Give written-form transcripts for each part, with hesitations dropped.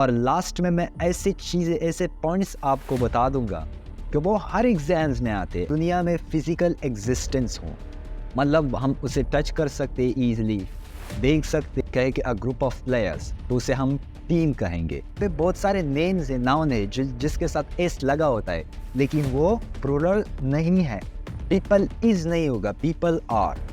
और लास्ट में मैं ऐसी चीज़ें, ऐसे पॉइंट्स आपको बता दूंगा कि वो हर एग्जाम्स में आते, दुनिया में फिजिकल एग्जिस्टेंस हो, मतलब हम उसे टच कर सकते ईजिली, देख सकते, कहे कि अ ग्रुप ऑफ प्लेयर्स, तो उसे हम टीम कहेंगे। फिर बहुत सारे नेम्स है, नाउन है जिसके साथ एस लगा होता है, लेकिन वो प्लूरल नहीं है। पीपल इज नहीं होगा, पीपल आर।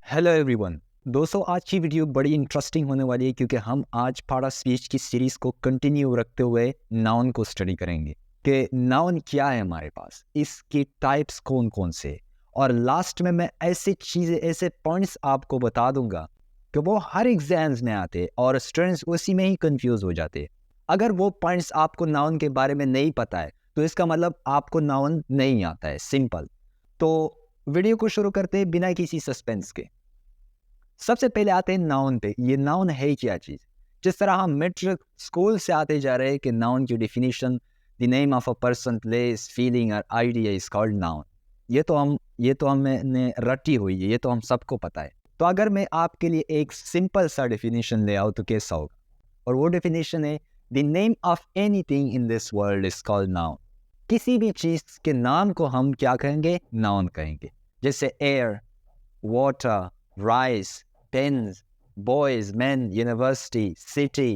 हेलो एवरीवन, दोस्तों आज की वीडियो बड़ी इंटरेस्टिंग होने वाली है क्योंकि हम आज पार्ट ऑफ स्पीच की सीरीज को कंटिन्यू रखते हुए नाउन को स्टडी करेंगे कि नाउन क्या है हमारे पास, इसके टाइप्स कौन कौन से, और लास्ट में मैं ऐसी चीज़ें, ऐसे पॉइंट्स आपको बता दूंगा कि वो हर एग्जाम्स में आते और स्टूडेंट्स उसी में ही कंफ्यूज हो जाते। अगर वो पॉइंट्स आपको नाउन के बारे में नहीं पता है तो इसका मतलब आपको नाउन नहीं आता है, सिंपल। तो वीडियो को शुरू करते हैं बिना किसी सस्पेंस के। सबसे पहले आते हैं नाउन पे। ये नाउन है क्या चीज़? जिस तरह हम मेट्रिक स्कूल से आते जा रहे हैं कि नाउन की definition, the name of a person, place, feeling और आइडिया इज कॉल्ड नाउन। ये तो हमने रटी हुई है, ये तो हम सबको पता है। तो अगर मैं आपके लिए एक सिंपल सा डिफिनीशन ले आऊँ तो कैसा होगा? और वो डिफिनीशन है, the name of anything in this world is called noun. किसी भी चीज़ के नाम को हम क्या कहेंगे? नाउन कहेंगे। जैसे air, water, rice, pens, boys, men, university, city,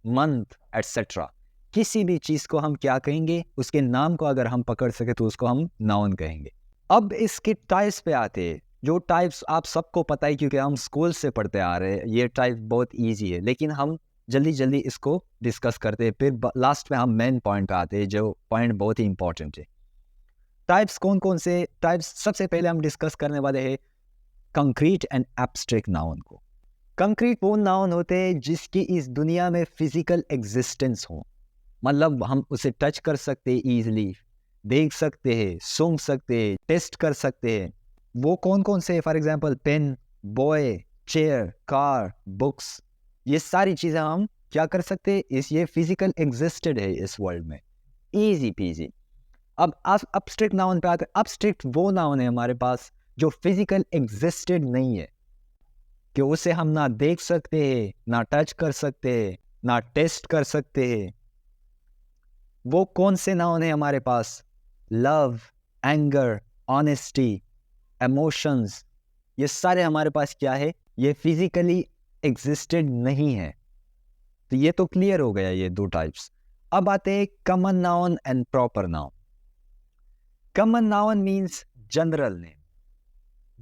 month, etc. किसी भी चीज़ को हम क्या कहेंगे? उसके नाम को अगर हम पकड़ सके तो उसको हम नाउन कहेंगे। अब इसके टाइप्स पे आते हैं, जो टाइप्स आप सबको पता है क्योंकि हम स्कूल से पढ़ते आ रहे हैं। ये टाइप बहुत ईजी है, लेकिन हम जल्दी जल्दी इसको डिस्कस करते हैं, फिर लास्ट में हम मेन पॉइंट पे आते हैं, जो पॉइंट बहुत ही इंपॉर्टेंट है। टाइप्स कौन कौन से? टाइप्स सबसे पहले हम डिस्कस करने वाले हैं कंक्रीट एंड एब्स्ट्रैक्ट नाउन को। कंक्रीट वो नाउन होते हैं जिसकी इस दुनिया में फिजिकल एग्जिस्टेंस हो, मतलब हम उसे टच कर सकते हैं ईजिली, देख सकते हैं, सूंघ सकते हैं, टेस्ट कर सकते हैं। वो कौन कौन से? For example pen, boy, chair, car, books, ये सारी चीज़ें हम क्या कर सकते हैं? ये फिजिकल एग्जिस्टेड है इस वर्ल्ड में, ईजी पीजी। अब अब्स्ट्रैक्ट नाउन पे आते हैं। अब्स्ट्रैक्ट वो नाउन है हमारे पास जो फिजिकल एग्जिस्टेड नहीं है, कि उसे हम ना देख सकते हैं, ना टच कर सकते हैं, ना टेस्ट कर सकते हैं। वो कौन से नाउन है हमारे पास? लव, एंगर, ऑनेस्टी, इमोशंस, ये सारे हमारे पास क्या है? ये फिजिकली एग्जिस्टेड नहीं है। तो ये तो क्लियर हो गया, ये दो टाइप्स। अब आते हैं common noun and proper noun. Common noun means general name.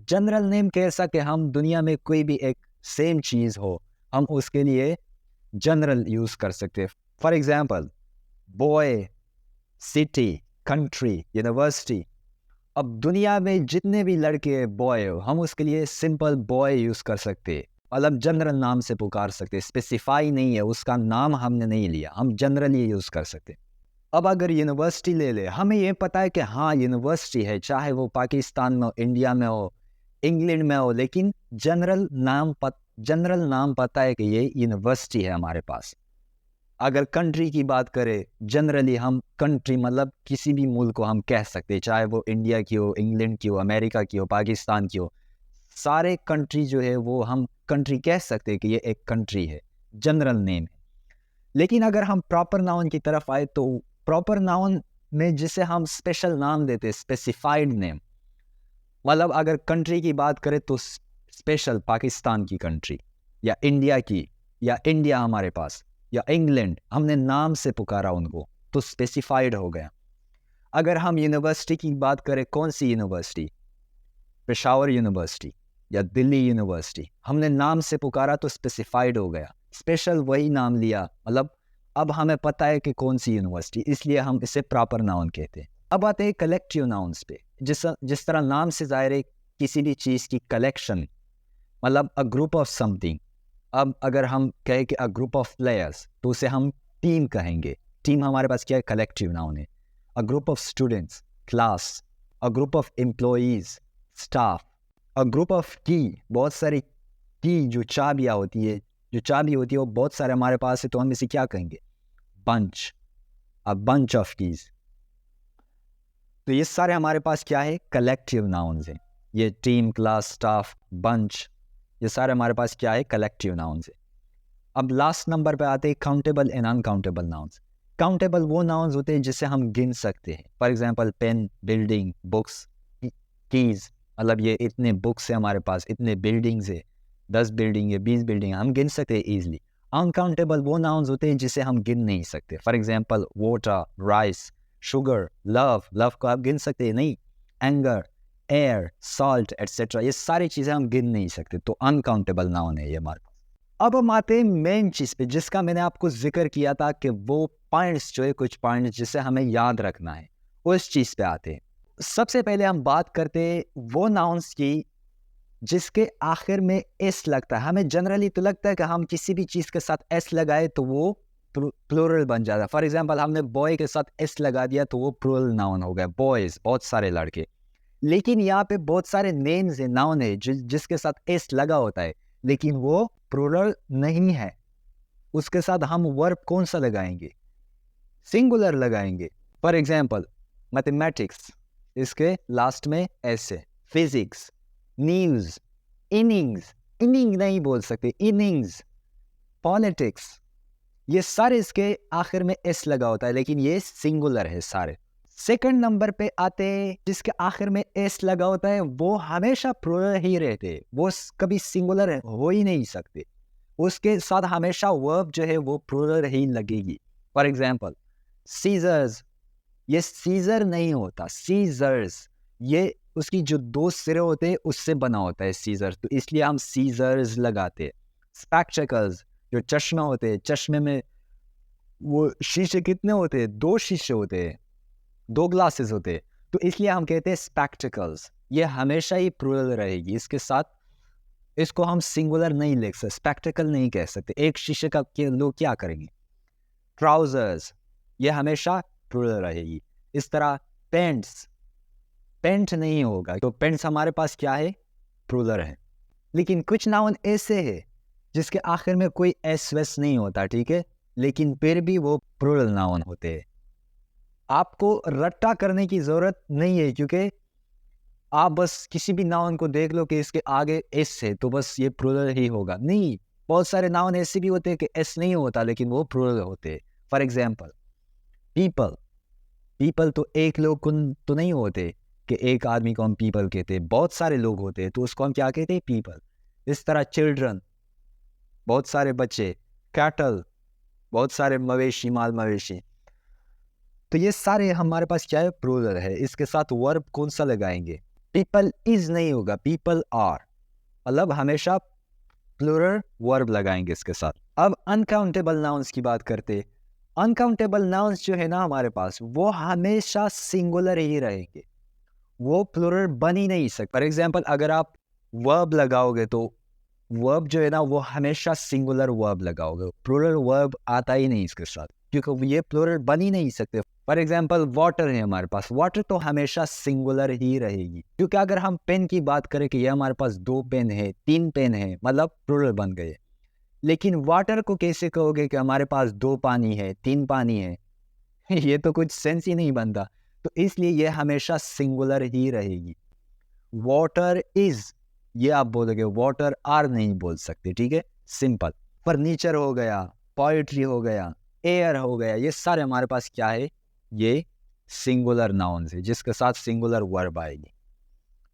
General name कैसा कि हम दुनिया में कोई भी एक सेम चीज़ हो, हम उसके लिए जनरल यूज़ कर सकते हैं। For example boy, city, country, university. अब दुनिया में जितने भी लड़के बॉय हो, हम उसके लिए सिंपल बॉय यूज़ कर सकते हैं, मतलब जनरल नाम से पुकार सकते हैं। स्पेसिफाई नहीं है, उसका नाम हमने नहीं लिया, हम जनरली यूज़ कर सकते हैं। अब अगर यूनिवर्सिटी ले ले, हमें ये पता है कि हाँ यूनिवर्सिटी है, चाहे वो पाकिस्तान में हो, इंडिया में हो, इंग्लैंड में हो, लेकिन जनरल नाम पता है कि ये यूनिवर्सिटी है हमारे पास। अगर कंट्री की बात करें, जनरली हम कंट्री मतलब किसी भी मुल्क को हम कह सकते हैं, चाहे वो इंडिया की हो, इंग्लैंड की हो, अमेरिका की हो, पाकिस्तान की हो, सारे कंट्री जो है वो हम कंट्री कह सकते हैं कि ये एक कंट्री है, जनरल नेम है। लेकिन अगर हम प्रॉपर नाउन की तरफ आए तो प्रॉपर नाउन में जिसे हम स्पेशल नाम देते हैं, स्पेसिफाइड नेम, मतलब अगर कंट्री की बात करें तो स्पेशल पाकिस्तान की कंट्री, या इंडिया की, या इंडिया हमारे पास, या इंग्लैंड, हमने नाम से पुकारा उनको तो स्पेसिफाइड हो गया। अगर हम यूनिवर्सिटी की बात करें, कौन सी यूनिवर्सिटी? पेशावर यूनिवर्सिटी या दिल्ली यूनिवर्सिटी, हमने नाम से पुकारा तो स्पेसिफाइड हो गया, स्पेशल वही नाम लिया, मतलब अब हमें पता है कि कौन सी यूनिवर्सिटी, इसलिए हम इसे प्रॉपर नाउन कहते हैं। अब आते हैं कलेक्टिव नाउन्स पे। जिस तरह नाम से ज़ाहिर है किसी भी चीज़ की कलेक्शन, मतलब अ ग्रुप ऑफ समथिंग। अब अगर हम कहें कि अ ग्रुप ऑफ प्लेयर्स तो उसे हम टीम कहेंगे। टीम हमारे पास क्या है? कलेक्टिव नाउन है। A group of students, class. A group of employees, staff. A group of की, बहुत सारी की जो चाबियाँ होती है, जो चाबी होती है वो बहुत सारे हमारे पास है, तो हम इसे क्या कहेंगे? Bunch. A bunch of keys. तो ये सारे हमारे पास क्या है? कलेक्टिव नाउन्स हैं। ये टीम, क्लास, स्टाफ, बंच, ये सारे हमारे पास क्या है, कलेक्टिव नाउन्स है। अब लास्ट नंबर पे आते हैं countable and uncountable nouns. Countable वो नाउन्स होते हैं जिसे हम गिन सकते हैं, for example pen, building, books, keys, मतलब ये इतने बुक्स है हमारे पास, इतने बिल्डिंग्स है, 10 बिल्डिंग है, 20 बिल्डिंग, हम गिन सकते हैं ईजिली। अनकाउंटेबल वो नाउन्स होते हैं जिसे हम गिन नहीं सकते, for example water, rice, sugar, love, love को आप गिन सकते हैं नहीं, एंगर, एयर, सॉल्ट एट्सेट्रा, ये सारी चीज़ें हम गिन नहीं सकते, तो अनकाउंटेबल नाउन है ये हमारे पास। अब हम आते हैं मेन चीज़ पे जिसका मैंने आपको जिक्र किया था कि वो पॉइंट्स जो है, कुछ पॉइंट्स जिसे हमें याद रखना है, उस चीज़ पे आते हैं। सबसे पहले हम बात करते हैं वो नाउन्स की जिसके आखिर में एस लगता है। हमें जनरली तो लगता है कि हम किसी भी चीज़ के साथ एस लगाए तो वो प्लूरल बन जाता है। फॉर एग्जांपल हमने बॉय के साथ एस लगा दिया तो वो प्लूरल नाउन हो गया, बॉयज़, बहुत सारे लड़के। लेकिन यहाँ पे बहुत सारे नेम्स है, नाउन है जिसके साथ एस लगा होता है, लेकिन वो प्लूरल नहीं है। उसके साथ हम वर्ब कौन सा लगाएंगे, सिंगुलर लगाएंगे। फॉर एग्जांपल मैथमेटिक्स, इसके लास्ट में एस है। फिजिक्स, न्यूज़, इनिंग्स, इनिंग नहीं बोल सकते, इनिंग्स, पॉलिटिक्स, ये सारे इसके आखिर में एस लगा होता है, लेकिन ये सिंगुलर है सारे। सेकंड नंबर पे आते हैं जिसके आखिर में एस लगा होता है, वो हमेशा प्लूरल ही रहते हैं, वो कभी सिंगुलर हो ही नहीं सकते। उसके साथ हमेशा वर्ब जो है वो प्लूरल ही लगेगी। फॉर एग्जांपल सीजर्स, ये सीजर नहीं होता, सीजर्स, ये उसकी जो दो सिरे होते हैं उससे बना होता है सीजर, तो इसलिए हम सीजर्स लगाते हैं। स्पेक्टेकल्स, जो चश्मा होते हैं, चश्मे में वो शीशे कितने होते हैं, 2 शीशे होते हैं, 2 ग्लासेस होते हैं, तो इसलिए हम कहते हैं स्पेक्टेकल्स। ये हमेशा ही प्लूरल रहेगी, इसके साथ इसको हम सिंगुलर नहीं लिख सकते, स्पेक्टेकल नहीं कह सकते। एक शीशे का लोग क्या करेंगे। ट्राउजर्स, ये हमेशा प्लूरल रहेगी। इस तरह पेंट्स, पेंट नहीं होगा, तो पेंट्स हमारे पास क्या है, प्लूरल है। लेकिन कुछ नाउन ऐसे है जिसके आखिर में कोई एस वेस नहीं होता, ठीक है, लेकिन फिर भी वो प्लूरल नाउन होते हैं। आपको रट्टा करने की ज़रूरत नहीं है, क्योंकि आप बस किसी भी नाउन को देख लो कि इसके आगे एस है तो बस ये प्लूरल ही होगा, नहीं। बहुत सारे नाउन ऐसे भी होते हैं कि एस नहीं होता लेकिन वो प्लूरल होते हैं। फॉर एग्जाम्पल पीपल, पीपल तो एक लोग तो नहीं होते कि एक आदमी को हम पीपल कहते हैं, बहुत सारे लोग होते हैं तो उसको हम क्या कहते हैं, पीपल। इस तरह चिल्ड्रन, बहुत सारे बच्चे, कैटल, बहुत सारे मवेशी, माल मवेशी, तो ये सारे हमारे पास क्या है, प्लूरल है। इसके साथ वर्ब कौन सा लगाएंगे, पीपल इज नहीं होगा, पीपल आर, मतलब हमेशा प्लूरल वर्ब लगाएंगे इसके साथ। अब अनकाउंटेबल नाउन्स की बात करते। अनकाउंटेबल नाउन्स जो है ना हमारे पास, वो हमेशा सिंगुलर ही रहेंगे, वो प्लूरल बन ही नहीं सकते। फॉर एग्जाम्पल अगर आप वर्ब लगाओगे तो वर्ब जो है ना वो हमेशा सिंगुलर वर्ब लगाओगे, प्लूरल वर्ब आता ही नहीं इसके साथ, क्योंकि ये प्लूरल बन ही नहीं सकते। फॉर एग्जांपल वाटर है हमारे पास, वाटर तो हमेशा सिंगुलर ही रहेगी, क्योंकि अगर हम पेन की बात करें कि ये हमारे पास 2 पेन है, 3 पेन है, मतलब प्लूरल बन गए। लेकिन वाटर को कैसे कहोगे कि हमारे पास 2 पानी है, 3 पानी है ये तो कुछ सेंस ही नहीं बनता, तो इसलिए ये हमेशा सिंगुलर ही रहेगी। वाटर इज, ये आप बोलोगे, वाटर आर नहीं बोल सकते, ठीक है, सिंपल। फर्नीचर हो गया, पोएट्री हो गया, एयर हो गया, ये सारे हमारे पास क्या है, ये सिंगुलर नाउन्स है जिसके साथ सिंगुलर वर्ब आएगी,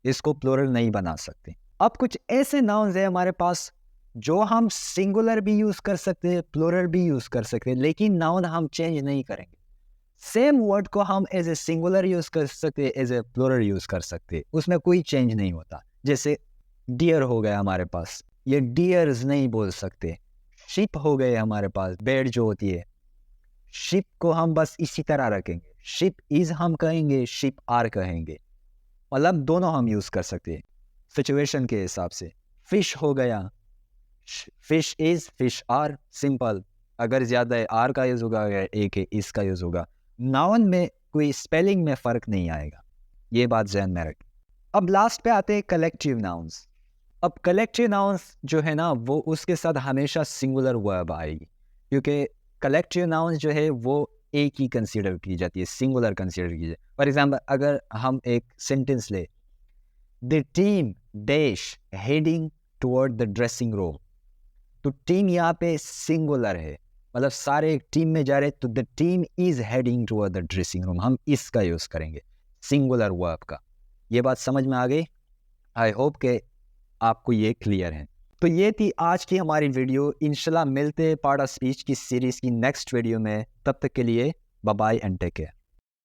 इसको प्लूरल नहीं बना सकते। अब कुछ ऐसे नाउन्स है हमारे पास जो हम सिंगुलर भी यूज कर सकते हैं, प्लूरल भी यूज कर सकते हैं, लेकिन नाउन हम चेंज नहीं करेंगे। सेम वर्ड को हम एज ए सिंगुलर यूज कर सकते हैं, एज ए प्लूरल यूज कर सकते हैं, उसमें कोई चेंज नहीं होता। जैसे डियर हो गया हमारे पास, ये डियर्स नहीं बोल सकते। शिप हो गए हमारे पास, बेड जो होती है, शिप को हम बस इसी तरह रखेंगे, शिप इज हम कहेंगे, शिप आर कहेंगे, मतलब दोनों हम यूज कर सकते हैं सिचुएशन के हिसाब से। फिश हो गया, fish is, fish are, simple. अगर ज्यादा है आर का यूज होगा, अगर एक है इसका यूज होगा। नाउन में कोई स्पेलिंग में फर्क नहीं आएगा, ये बात ध्यान में रखें। अब लास्ट पे आते हैं कलेक्टिव नाउन्स। अब कलेक्टिव नाउन्स जो है ना वो उसके साथ हमेशा सिंगुलर वर्ब आएगी, क्योंकि कलेक्टिव नाउन्स जो है वो एक ही कंसीडर की जाती है, सिंगुलर कंसीडर की जाती है। फॉर एग्जांपल अगर हम एक सेंटेंस ले, the team dash heading toward the dressing room. तो टीम यहाँ पे सिंगुलर है, मतलब सारे एक टीम में जा रहे, तो the team is heading toward the dressing room, हम इसका यूज़ करेंगे सिंगुलर वर्ब का। ये बात समझ में आ गई? आई होप के आपको ये क्लियर है। तो ये थी आज की हमारी वीडियो। इंशाल्लाह मिलते हैं पार्ट ऑफ स्पीच की सीरीज़ की नेक्स्ट वीडियो में। तब तक के लिए bye bye and take care.